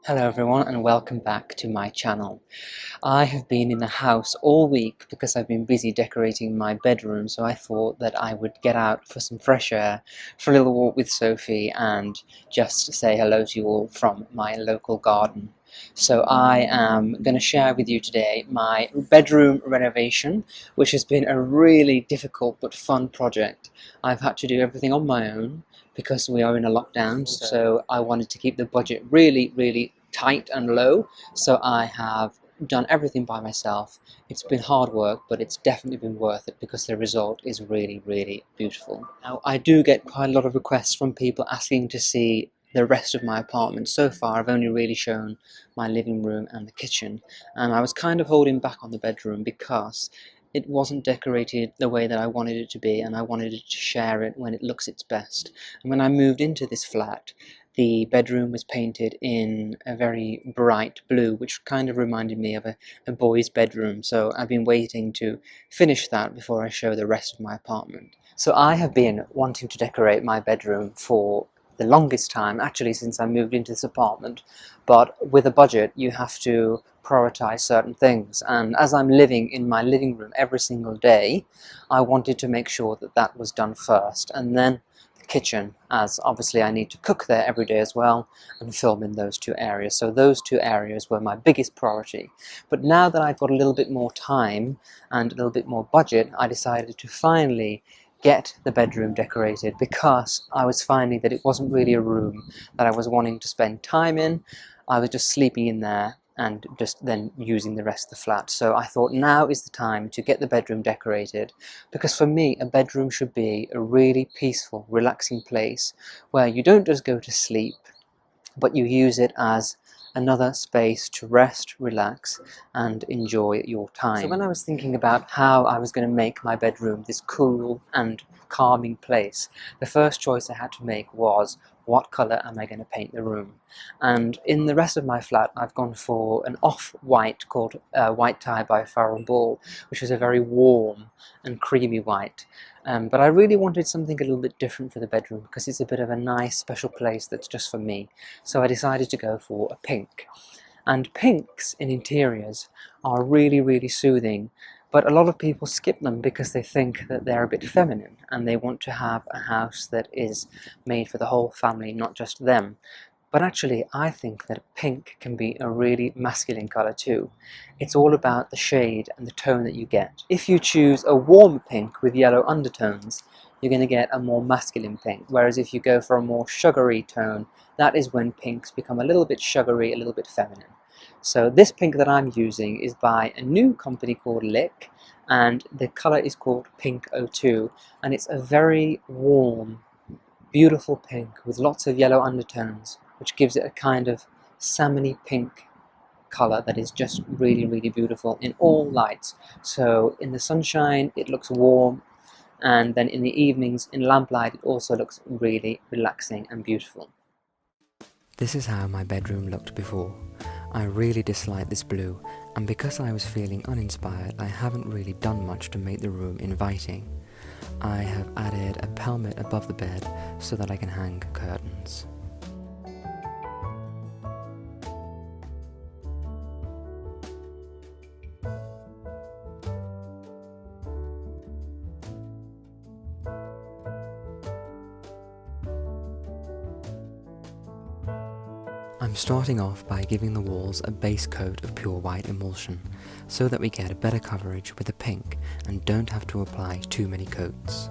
Hello everyone and welcome back to my channel. I have been in the house all week because I've been busy decorating my bedroom, so I thought that I would get out for some fresh air, for a little walk with Sophie, and just say hello to you all from my local garden. So I am going to share with you today my bedroom renovation, which has been a really difficult but fun project. I've had to do everything on my own because we are in a lockdown, so I wanted to keep the budget really tight and low, so I have done everything by myself. It's been hard work, but it's definitely been worth it because the result is really beautiful. Now, I do get quite a lot of requests from people asking to see the rest of my apartment. So far I've only really shown my living room and the kitchen, and I was kind of holding back on the bedroom because it wasn't decorated the way that I wanted it to be, and I wanted it to share it when it looks its best. And when I moved into this flat, the bedroom was painted in a very bright blue, which kind of reminded me of a boy's bedroom, so I've been waiting to finish that before I show the rest of my apartment. So I have been wanting to decorate my bedroom for the longest time, actually since I moved into this apartment, but with a budget you have to prioritize certain things, and as I'm living in my living room every single day, I wanted to make sure that that was done first, and then the kitchen, as obviously I need to cook there every day as well and film in those two areas. So those two areas were my biggest priority. But now that I've got a little bit more time and a little bit more budget, I decided to finally get the bedroom decorated because I was finding that it wasn't really a room that I was wanting to spend time in. I was just sleeping in there and just then using the rest of the flat. So I thought now is the time to get the bedroom decorated, because for me a bedroom should be a really peaceful, relaxing place where you don't just go to sleep, but you use it as another space to rest, relax, and enjoy your time. So when I was thinking about how I was going to make my bedroom this cool and calming place, the first choice I had to make was, what colour am I going to paint the room? And in the rest of my flat I've gone for an off-white called White Tie by Farrow Ball, which is a very warm and creamy white. But I really wanted something a little bit different for the bedroom because it's a bit of a nice special place that's just for me. So I decided to go for a pink. And pinks in interiors are really soothing, but a lot of people skip them because they think that they're a bit feminine and they want to have a house that is made for the whole family, not just them. But actually, I think that pink can be a really masculine colour too. It's all about the shade and the tone that you get. If you choose a warm pink with yellow undertones, you're going to get a more masculine pink, whereas if you go for a more sugary tone, that is when pinks become a little bit sugary, a little bit feminine. So this pink that I'm using is by a new company called Lick, and the colour is called Pink 02, and it's a very warm, beautiful pink with lots of yellow undertones, which gives it a kind of salmony pink colour that is just really beautiful in all lights. So in the sunshine it looks warm, and then in the evenings in lamplight it also looks really relaxing and beautiful. This is how my bedroom looked before. I really disliked this blue, and because I was feeling uninspired, I haven't really done much to make the room inviting. I have added a pelmet above the bed so that I can hang curtains. I'm starting off by giving the walls a base coat of pure white emulsion, so that we get a better coverage with the pink and don't have to apply too many coats.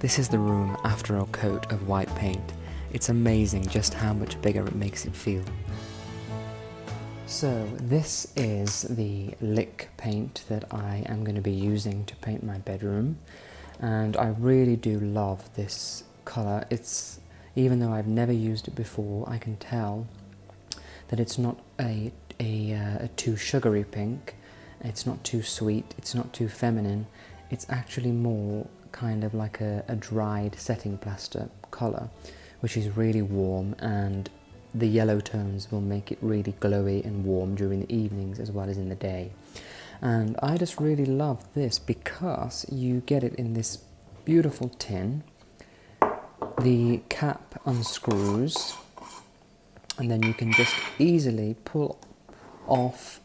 This is the room after a coat of white paint. It's amazing just how much bigger it makes it feel. So this is the Lick paint that I am going to be using to paint my bedroom, and I really do love this colour. It's Even though I've never used it before, I can tell that it's not a too sugary pink, it's not too sweet, it's not too feminine, it's actually more kind of like a dried setting plaster colour, which is really warm, and the yellow tones will make it really glowy and warm during the evenings as well as in the day. And I just really love this because you get it in this beautiful tin. The cap unscrews, and then you can just easily pull off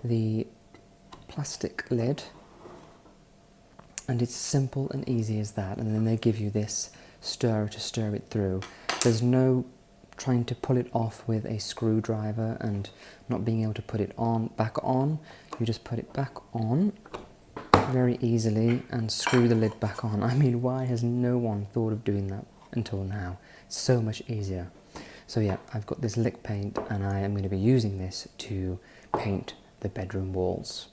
the plastic lid, and it's simple and easy as that. And then they give you this stirrer to stir it through. There's no trying to pull it off with a screwdriver and not being able to put it on back on. You just put it back on very easily and screw the lid back on. I mean, why has no one thought of doing that until now? It's so much easier. So yeah, I've got this lick paint, and I am going to be using this to paint the bedroom walls.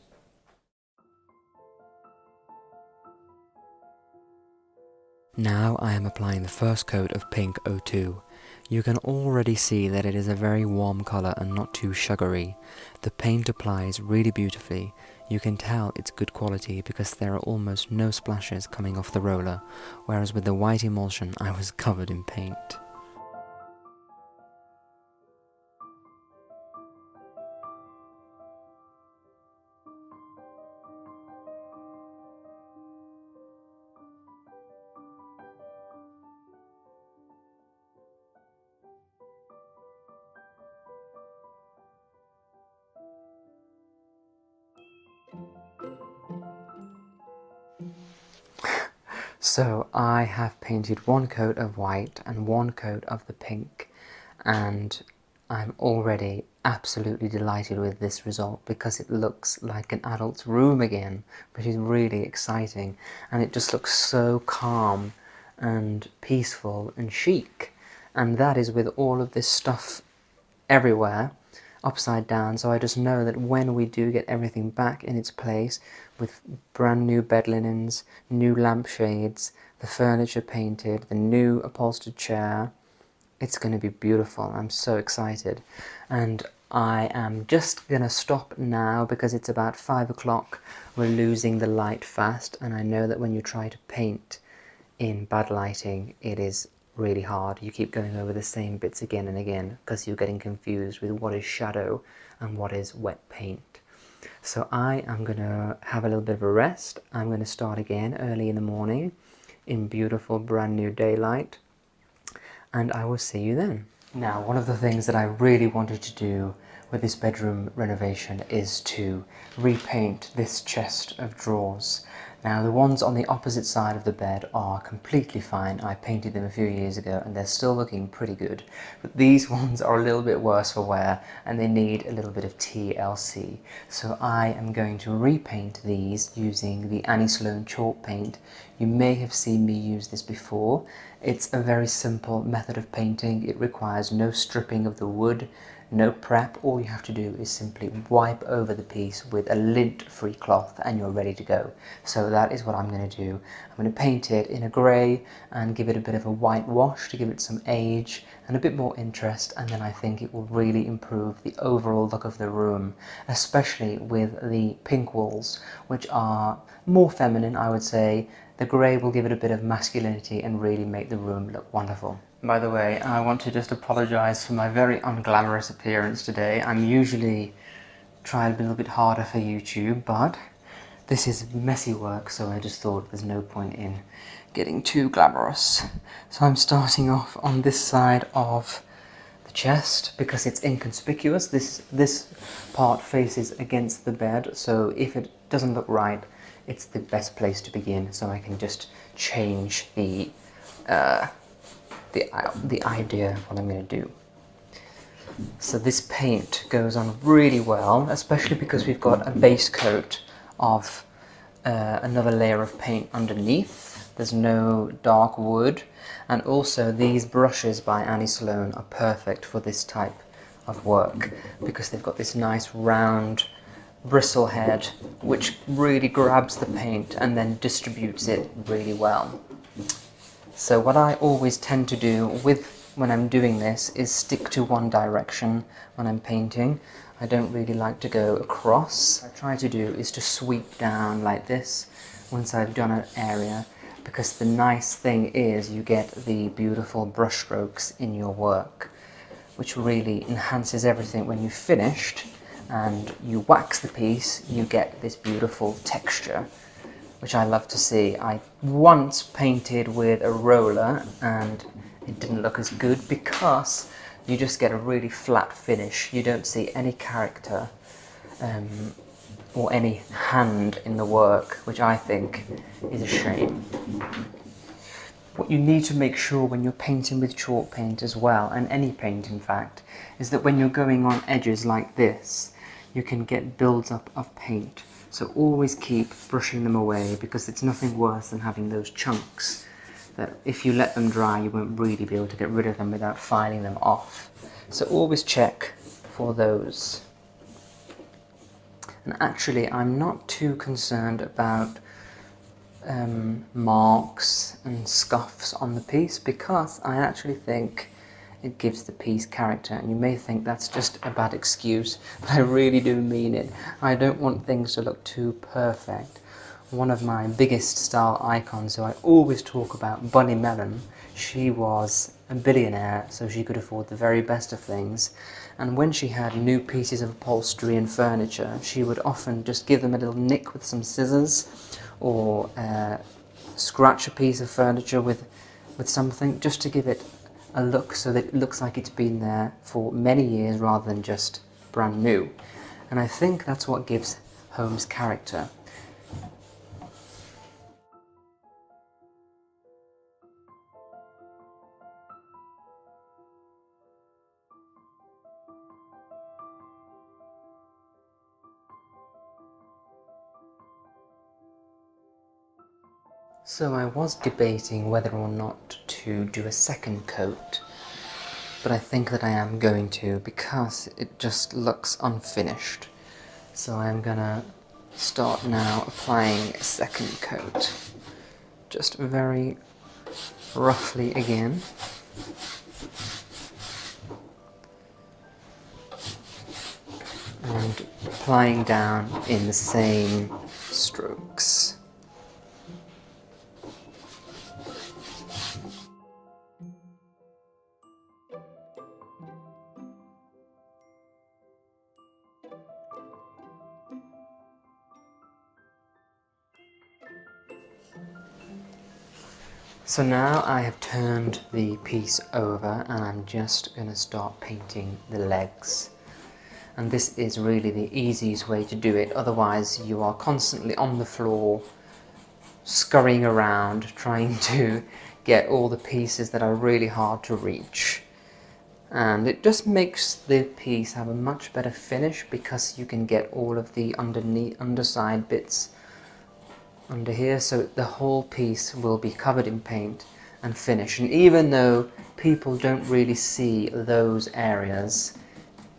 Now I am applying the first coat of pink 02. You can already see that it is a very warm colour and not too sugary. The paint applies really beautifully. You can tell it's good quality because there are almost no splashes coming off the roller, whereas with the white emulsion I was covered in paint. So I have painted one coat of white and one coat of the pink, and I'm already absolutely delighted with this result because it looks like an adult's room again, which is really exciting, and it just looks so calm and peaceful and chic, and that is with all of this stuff everywhere upside down. So I just know that when we do get everything back in its place with brand new bed linens, new lampshades, the furniture painted, the new upholstered chair, it's going to be beautiful. I'm so excited, and I am just going to stop now because it's about 5 o'clock. We're losing the light fast, and I know that when you try to paint in bad lighting it is really hard. You keep going over the same bits again and again because you're getting confused with what is shadow and what is wet paint. So I am going to have a little bit of a rest. I'm going to start again early in the morning in beautiful brand new daylight, and I will see you then. Now, one of the things that I really wanted to do with this bedroom renovation is to repaint this chest of drawers. Now, the ones on the opposite side of the bed are completely fine. I painted them a few years ago and they're still looking pretty good. But these ones are a little bit worse for wear and they need a little bit of TLC. So I am going to repaint these using the Annie Sloan chalk paint. You may have seen me use this before. It's a very simple method of painting. It requires no stripping of the wood, no prep. All you have to do is simply wipe over the piece with a lint-free cloth and you're ready to go. So that is what I'm going to do. I'm going to paint it in a grey and give it a bit of a white wash to give it some age and a bit more interest, and then I think it will really improve the overall look of the room, especially with the pink walls, which are more feminine, I would say. The grey will give it a bit of masculinity and really make the room look wonderful. By the way, I want to just apologise for my very unglamorous appearance today. I'm usually trying a little bit harder for YouTube, but this is messy work, so I just thought there's no point in getting too glamorous. So I'm starting off on this side of the chest because it's inconspicuous. This part faces against the bed, so if it doesn't look right, it's the best place to begin. So I can just change the idea of what I'm going to do. So this paint goes on really well, especially because we've got a base coat of another layer of paint underneath. There's no dark wood, and also these brushes by Annie Sloan are perfect for this type of work because they've got this nice round bristle head which really grabs the paint and then distributes it really well. So what I always tend to do when I'm doing this is stick to one direction when I'm painting. I don't really like to go across. What I try to do is to sweep down like this once I've done an area, because the nice thing is you get the beautiful brush strokes in your work, which really enhances everything. When you've finished and you wax the piece, you get this beautiful texture, which I love to see. I once painted with a roller and it didn't look as good because you just get a really flat finish. You don't see any character or any hand in the work, which I think is a shame. What you need to make sure when you're painting with chalk paint as well, and any paint in fact, is that when you're going on edges like this, you can get build-up of paint. So always keep brushing them away, because it's nothing worse than having those chunks that if you let them dry you won't really be able to get rid of them without filing them off. So always check for those. And actually I'm not too concerned about marks and scuffs on the piece, because I actually think it gives the piece character. And you may think that's just a bad excuse, but I really do mean it. I don't want things to look too perfect. One of my biggest style icons, who I always talk about, Bunny Mellon, she was a billionaire, so she could afford the very best of things. And when she had new pieces of upholstery and furniture, she would often just give them a little nick with some scissors, or scratch a piece of furniture with something, just to give it a look so that it looks like it's been there for many years rather than just brand new. And I think that's what gives homes character. So I was debating whether or not to do a second coat, but I think that I am going to, because it just looks unfinished. So I'm gonna start now applying a second coat, just very roughly again. And applying down in the same strokes. So now I have turned the piece over and I'm just going to start painting the legs. And this is really the easiest way to do it, otherwise you are constantly on the floor scurrying around trying to get all the pieces that are really hard to reach. And it just makes the piece have a much better finish, because you can get all of the underside bits under here, so the whole piece will be covered in paint and finished. And even though people don't really see those areas,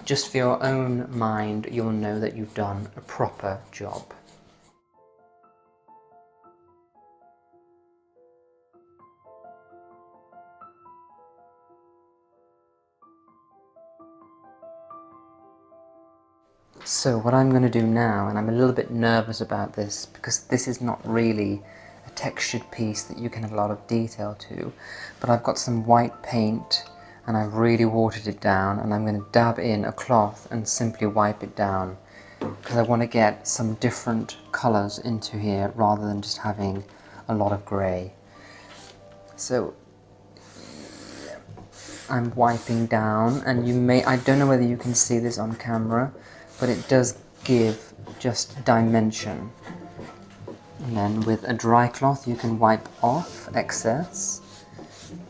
just for your own mind you'll know that you've done a proper job. So what I'm going to do now, and I'm a little bit nervous about this because this is not really a textured piece that you can have a lot of detail to, but I've got some white paint and I've really watered it down, and I'm going to dab in a cloth and simply wipe it down, because I want to get some different colours into here rather than just having a lot of grey. So I'm wiping down, and I don't know whether you can see this on camera, but it does give just dimension. And then with a dry cloth you can wipe off excess.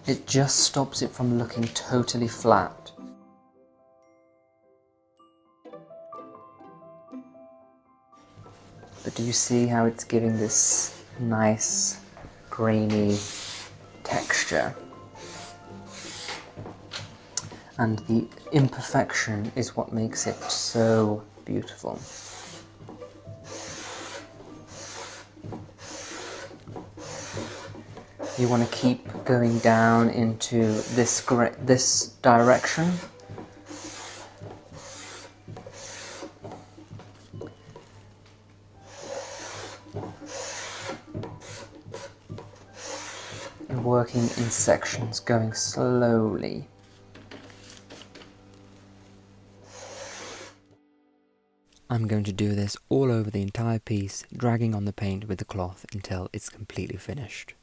It just stops it from looking totally flat. But do you see how it's giving this nice grainy texture? And the imperfection is what makes it so beautiful. you want to keep going down into this direction. And working in sections, going slowly. I'm going to do this all over the entire piece, dragging on the paint with the cloth until it's completely finished.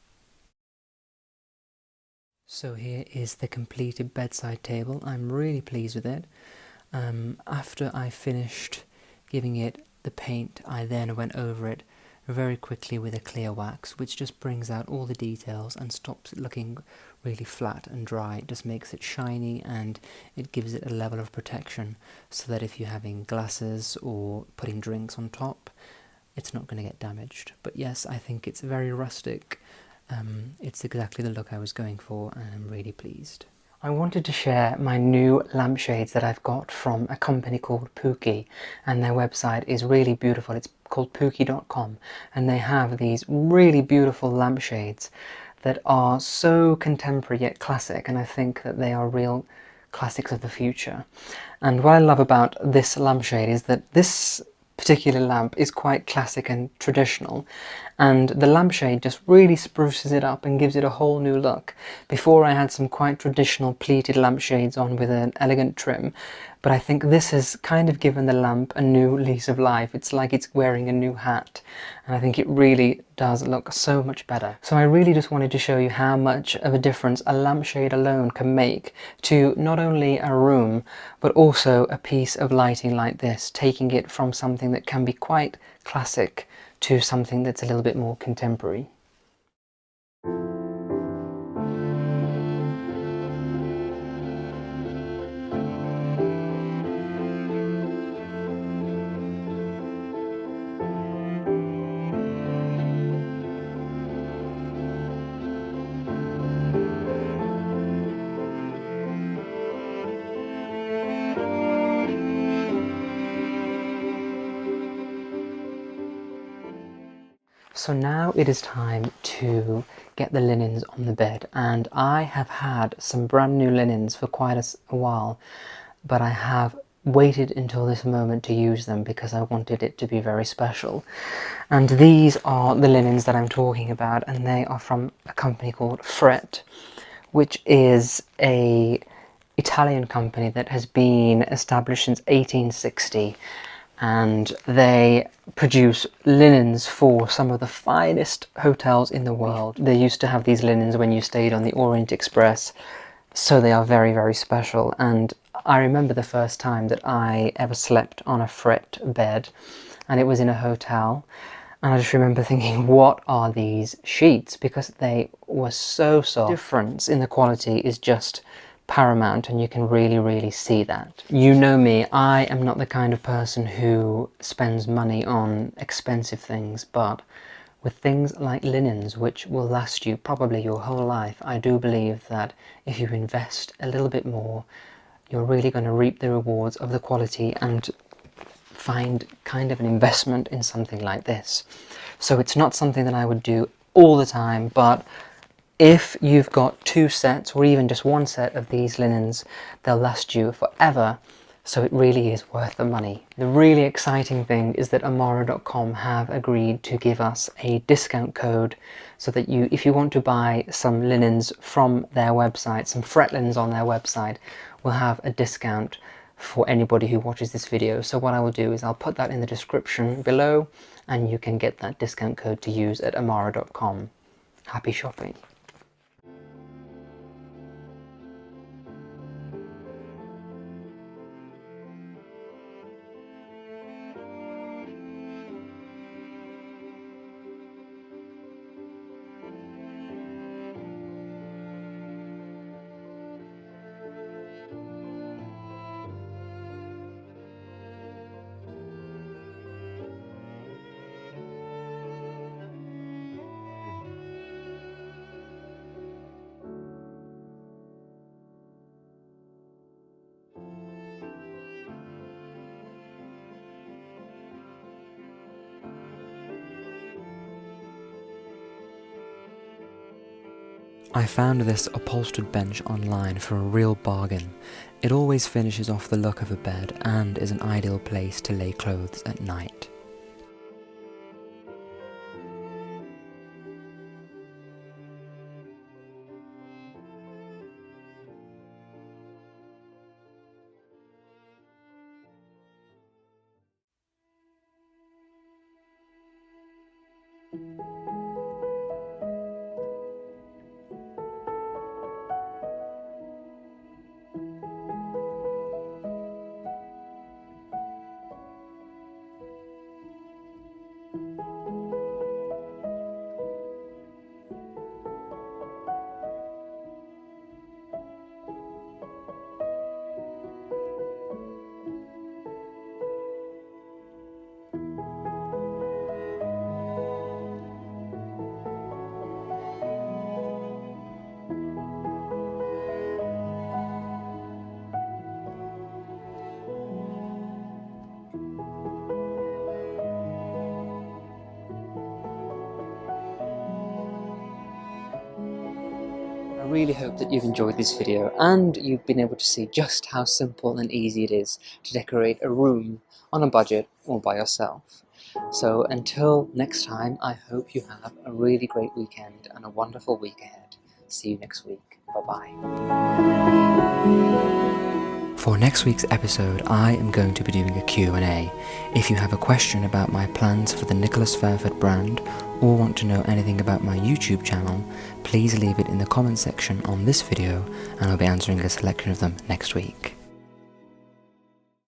So here is the completed bedside table. I'm really pleased with it. After I finished giving it the paint, I then went over it very quickly with a clear wax, which just brings out all the details and stops it looking really flat and dry. It just makes it shiny and it gives it a level of protection so that if you're having glasses or putting drinks on top, it's not going to get damaged. But yes, I think it's very rustic. It's exactly the look I was going for, and I'm really pleased. I wanted to share my new lampshades that I've got from a company called Pookie, and their website is really beautiful. It's called Pookie.com, and they have these really beautiful lampshades that are so contemporary yet classic, and I think that they are real classics of the future. And what I love about this lampshade is that this particular lamp is quite classic and traditional, and the lampshade just really spruces it up and gives it a whole new look. Before I had some quite traditional pleated lampshades on with an elegant trim, but I think this has kind of given the lamp a new lease of life. It's like it's wearing a new hat, and I think it really does look so much better. So I really just wanted to show you how much of a difference a lampshade alone can make to not only a room, but also a piece of lighting like this, taking it from something that can be quite classic to something that's a little bit more contemporary. So now it is time to get the linens on the bed, and I have had some brand new linens for quite a while, but I have waited until this moment to use them because I wanted it to be very special. And these are the linens that I'm talking about, and they are from a company called Fret, which is a Italian company that has been established since 1860, and they produce linens for some of the finest hotels in the world. They used to have these linens when you stayed on the Orient Express, so they are very, very special. And I remember the first time that I ever slept on a Fret bed, and it was in a hotel, and I just remember thinking, what are these sheets? Because they were so soft. The difference in the quality is just paramount, and you can really, really see that. You know me, I am not the kind of person who spends money on expensive things, but with things like linens, which will last you probably your whole life, I do believe that if you invest a little bit more, you're really going to reap the rewards of the quality and find kind of an investment in something like this. So it's not something that I would do all the time, but if you've got 2 sets or even just 1 set of these linens, they'll last you forever, so it really is worth the money. The really exciting thing is that Amara.com have agreed to give us a discount code so that if you want to buy some linens from their website, some Fret linens on their website, we'll have a discount for anybody who watches this video. So what I will do is I'll put that in the description below, and you can get that discount code to use at Amara.com. Happy shopping! I found this upholstered bench online for a real bargain. It always finishes off the look of a bed and is an ideal place to lay clothes at night. I really hope that you've enjoyed this video and you've been able to see just how simple and easy it is to decorate a room on a budget or by yourself. So until next time, I hope you have a really great weekend and a wonderful week ahead. See you next week. Bye-bye. For next week's episode, I am going to be doing a Q&A. If you have a question about my plans for the Nicholas Fairford brand or want to know anything about my YouTube channel, please leave it in the comment section on this video and I'll be answering a selection of them next week.